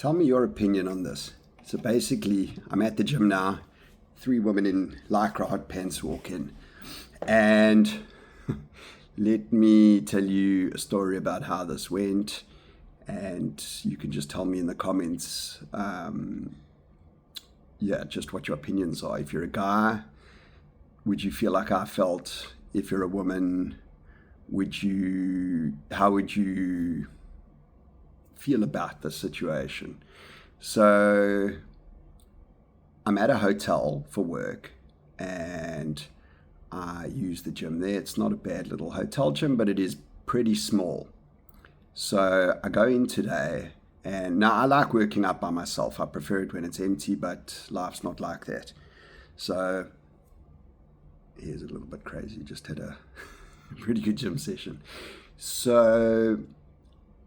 Tell me your opinion on this. So basically, I'm at the gym now. 3 women in lycra hotpants walk in. And let me tell you a story about how this went. And you can just tell me in the comments, just what your opinions are. If you're a guy, would you feel like I felt? If you're a woman, how would you feel about the situation? So I'm at a hotel for work and I use the gym there. It's not a bad little hotel gym, but it is pretty small. So I go in today, and now I like working out by myself. I prefer it when it's empty, but life's not like that. So here's a little bit crazy. Just had a pretty good gym session. So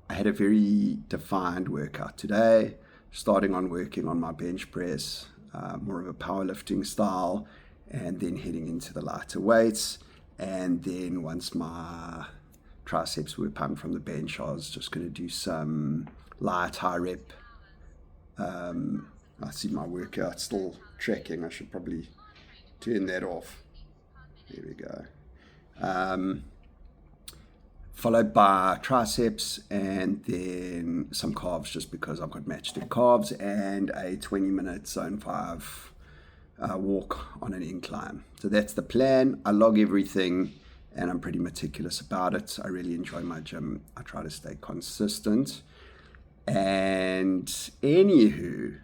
I had a very defined workout today, starting on working on my bench press, more of a powerlifting style, and then heading into the lighter weights. And then once my triceps were pumped from the bench, I was just going to do some light high rep. I see my workout still tracking. I should probably turn that off. There we go. Followed by triceps and then some calves, just because I've got matchstick calves, and a 20-minute zone 5 walk on an incline. So that's the plan. I log everything and I'm pretty meticulous about it. I really enjoy my gym. I try to stay consistent. And anywho,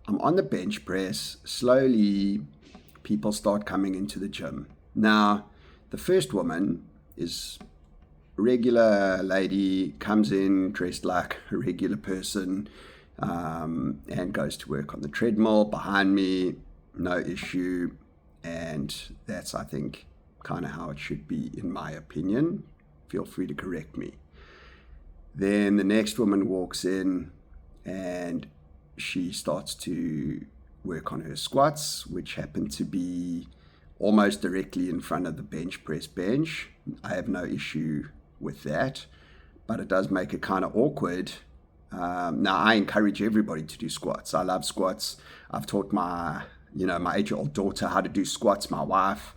I'm on the bench press. Slowly, people start coming into the gym. Now, the first woman is a regular lady, comes in dressed like a regular person, and goes to work on the treadmill behind me, no issue. And that's, I think, kind of how it should be, in my opinion. Feel free to correct me. Then the next woman walks in and she starts to work on her squats, which happen to be almost directly in front of the bench press bench. I have no issue with that, but it does make it kind of awkward. Now, I encourage everybody to do squats. I love squats. I've taught my 8-year-old daughter how to do squats, my wife.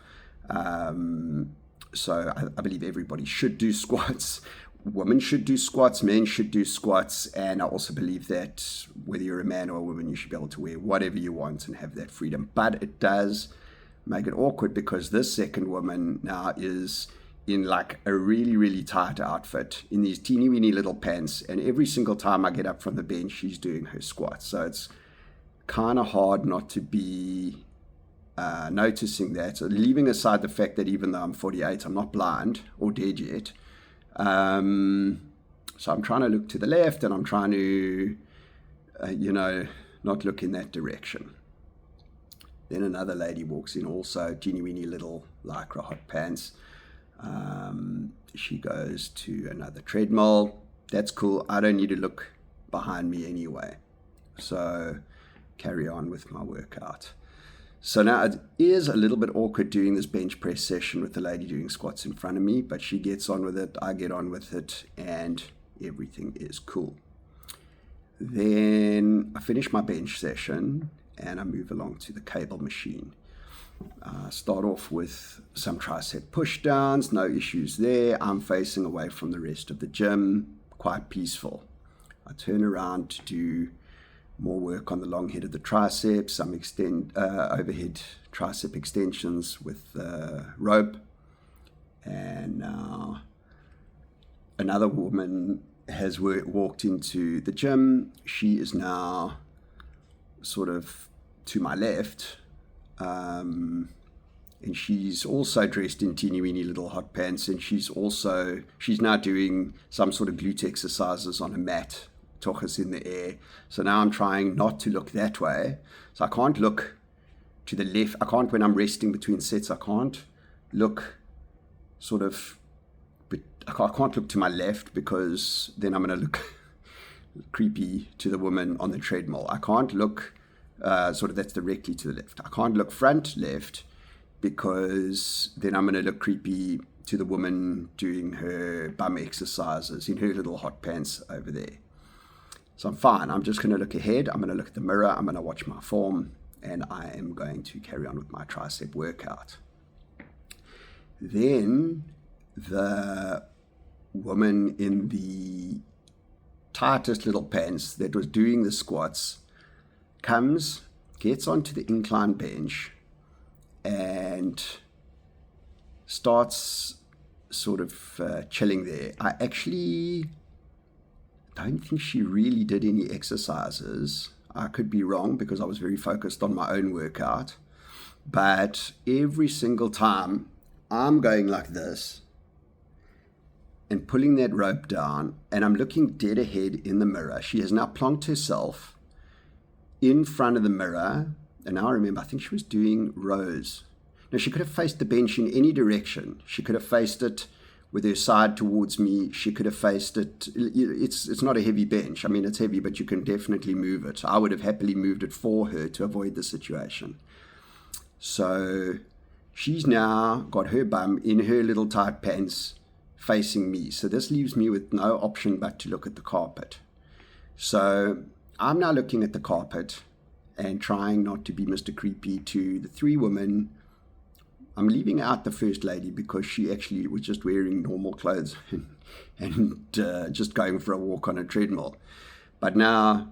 So I believe everybody should do squats. Women should do squats, men should do squats, and I also believe that whether you're a man or a woman, you should be able to wear whatever you want and have that freedom. But it does make it awkward because this second woman now is in like a really, really tight outfit in these teeny weeny little pants, and every single time I get up from the bench, she's doing her squats. So it's kind of hard not to be noticing that. So leaving aside the fact that even though I'm 48, I'm not blind or dead yet. So I'm trying to look to the left and I'm trying to, not look in that direction. Then another lady walks in, also teeny weeny little lycra hot pants. She goes to another treadmill. That's cool. I don't need to look behind me anyway. So carry on with my workout. So now it is a little bit awkward doing this bench press session with the lady doing squats in front of me, but she gets on with it, I get on with it, and everything is cool. Then I finish my bench session and I move along to the cable machine. Start off with some tricep push downs, no issues there. I'm facing away from the rest of the gym, quite peaceful. I turn around to do more work on the long head of the triceps, some overhead tricep extensions with rope. And now another woman has walked into the gym. She is now sort of to my left, and she's also dressed in teeny weeny little hot pants, and she's now doing some sort of glute exercises on a mat, tochas in the air. So now I'm trying not to look that way. So I can't look to the left. I can't, when I'm resting between sets, I can't look I can't look to my left because then I'm going to look creepy to the woman on the treadmill. I can't look that's directly to the left. I can't look front left because then I'm going to look creepy to the woman doing her bum exercises in her little hot pants over there. So I'm fine. I'm just going to look ahead. I'm going to look at the mirror. I'm going to watch my form, and I am going to carry on with my tricep workout. Then the woman in the tightest little pants that was doing the squats comes, gets onto the incline bench, and starts sort of chilling there. I actually don't think she really did any exercises. I could be wrong because I was very focused on my own workout. But every single time I'm going like this and pulling that rope down, and I'm looking dead ahead in the mirror. She has now plonked herself in front of the mirror. And now I remember, I think she was doing rows. Now, she could have faced the bench in any direction. She could have faced it with her side towards me. She could have faced it. It's not a heavy bench. I mean, it's heavy, but you can definitely move it. I would have happily moved it for her to avoid the situation. So she's now got her bum in her little tight pants facing me. So this leaves me with no option but to look at the carpet. So I'm now looking at the carpet and trying not to be Mr. Creepy to the three women. I'm leaving out the first lady because she actually was just wearing normal clothes and just going for a walk on a treadmill. But now,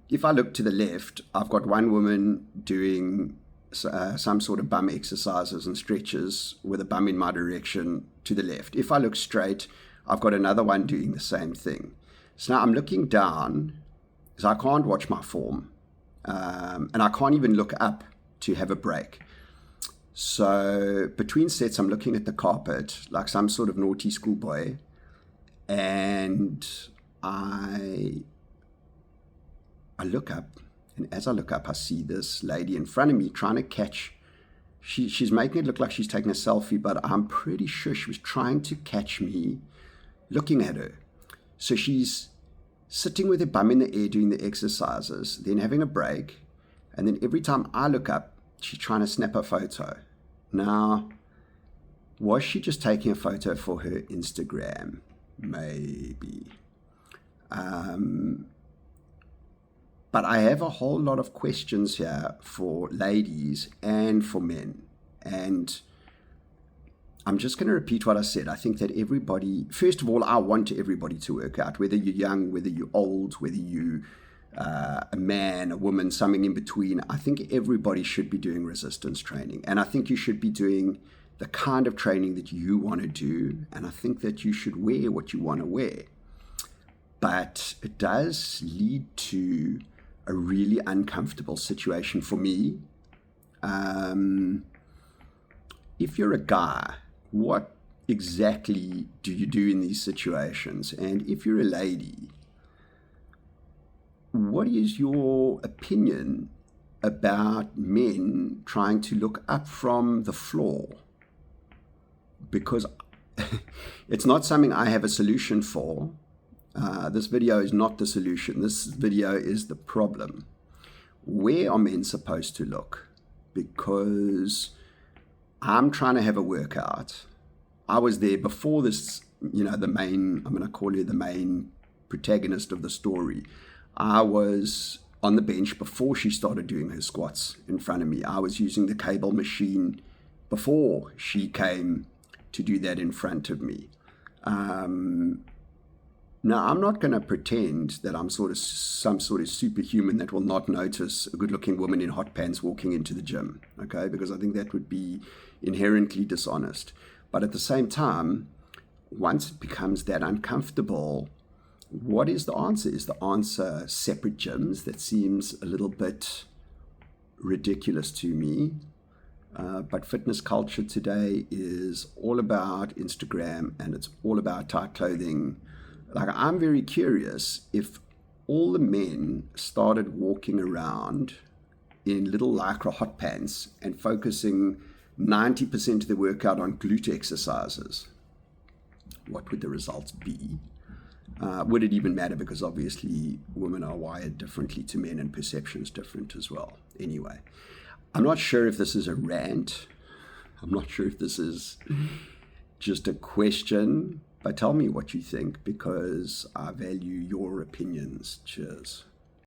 if I look to the left, I've got one woman doing some sort of bum exercises and stretches with a bum in my direction to the left. If I look straight, I've got another one doing the same thing. So now I'm looking down, because I can't watch my form, and I can't even look up to have a break. So between sets, I'm looking at the carpet like some sort of naughty schoolboy, and I look up, and as I look up, I see this lady in front of me trying to catch. She's making it look like she's taking a selfie, but I'm pretty sure she was trying to catch me looking at her. So she's sitting with her bum in the air doing the exercises, then having a break, and then every time I look up, she's trying to snap a photo. Now, was she just taking a photo for her Instagram? Maybe. But I have a whole lot of questions here for ladies and for men. And I'm just going to repeat what I said. I think that everybody, first of all, I want everybody to work out, whether you're young, whether you're old, whether you a man, a woman, something in between. I think everybody should be doing resistance training. And I think you should be doing the kind of training that you want to do. And I think that you should wear what you want to wear. But it does lead to a really uncomfortable situation for me. If you're a guy, what exactly do you do in these situations? And if you're a lady, what is your opinion about men trying to look up from the floor? Because it's not something I have a solution for. This video is not the solution. This video is the problem. Where are men supposed to look? Because I'm trying to have a workout. I was there before this, the main, I'm going to call you the main protagonist of the story. I was on the bench before she started doing her squats in front of me. I was using the cable machine before she came to do that in front of me. Now, I'm not going to pretend that I'm some sort of superhuman that will not notice a good-looking woman in hot pants walking into the gym, okay? Because I think that would be inherently dishonest. But at the same time, once it becomes that uncomfortable, what is the answer? Is the answer separate gyms? That seems a little bit ridiculous to me. But fitness culture today is all about Instagram, and it's all about tight clothing. Like, I'm very curious if all the men started walking around in little lycra hot pants and focusing 90% of the workout on glute exercises, what would the results be? Would it even matter? Because obviously women are wired differently to men and perceptions different as well. Anyway, I'm not sure if this is a rant. I'm not sure if this is just a question. But tell me what you think, because I value your opinions. Cheers.